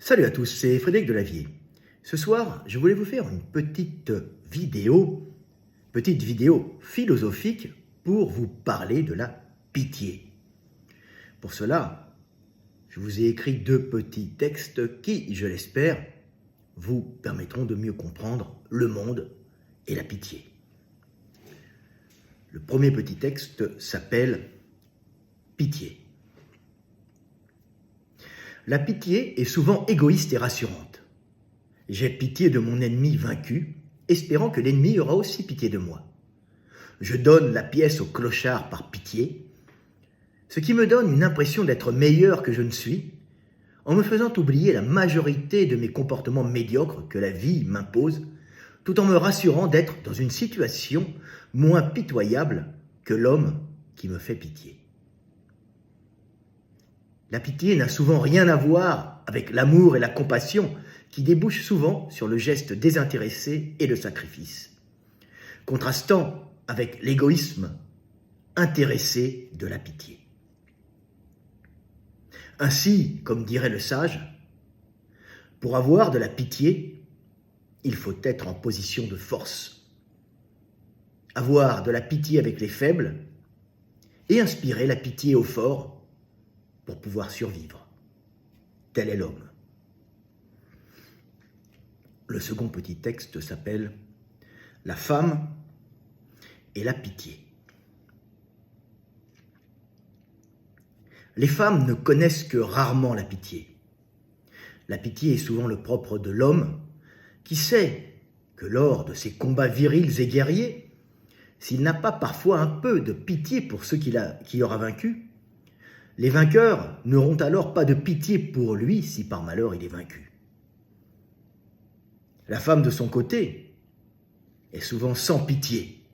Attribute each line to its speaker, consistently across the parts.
Speaker 1: Salut à tous, c'est Frédéric Delavier. Ce soir, je voulais vous faire une petite vidéo philosophique pour vous parler de la pitié. Pour cela, je vous ai écrit deux petits textes qui, je l'espère, vous permettront de mieux comprendre le monde et la pitié. Le premier petit texte s'appelle « Pitié ». La pitié est souvent égoïste et rassurante. J'ai pitié de mon ennemi vaincu, espérant que l'ennemi aura aussi pitié de moi. Je donne la pièce au clochard par pitié, ce qui me donne une impression d'être meilleur que je ne suis, en me faisant oublier la majorité de mes comportements médiocres que la vie m'impose, tout en me rassurant d'être dans une situation moins pitoyable que l'homme qui me fait pitié. La pitié n'a souvent rien à voir avec l'amour et la compassion qui débouchent souvent sur le geste désintéressé et le sacrifice, contrastant avec l'égoïsme intéressé de la pitié. Ainsi, comme dirait le sage, pour avoir de la pitié, il faut être en position de force, avoir de la pitié avec les faibles et inspirer la pitié aux forts pour pouvoir survivre. Tel est l'homme. Le second petit texte s'appelle « La femme et la pitié ». Les femmes ne connaissent que rarement la pitié. La pitié est souvent le propre de l'homme qui sait que lors de ses combats virils et guerriers, s'il n'a pas parfois un peu de pitié pour ceux qu'il aura vaincus, les vainqueurs n'auront alors pas de pitié pour lui si par malheur il est vaincu. La femme, de son côté, est souvent sans pitié,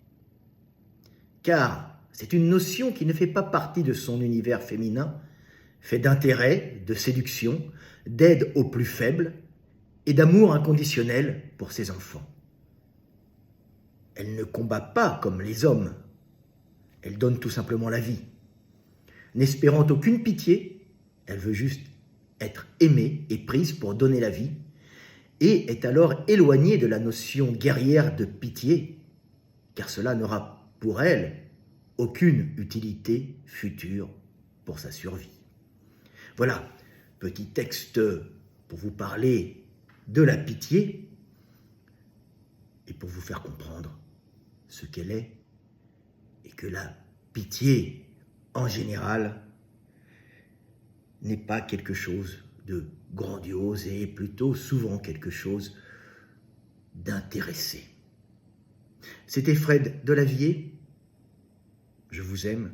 Speaker 1: car c'est une notion qui ne fait pas partie de son univers féminin, fait d'intérêt, de séduction, d'aide aux plus faibles et d'amour inconditionnel pour ses enfants. Elle ne combat pas comme les hommes, elle donne tout simplement la vie. N'espérant aucune pitié, elle veut juste être aimée et prise pour donner la vie, et est alors éloignée de la notion guerrière de pitié, car cela n'aura pour elle aucune utilité future pour sa survie. Voilà, petit texte pour vous parler de la pitié et pour vous faire comprendre ce qu'elle est et que la pitié en général, n'est pas quelque chose de grandiose et est plutôt souvent quelque chose d'intéressé. C'était Fred Delavier, je vous aime,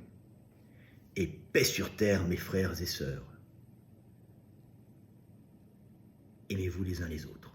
Speaker 1: et paix sur terre mes frères et sœurs. Aimez-vous les uns les autres.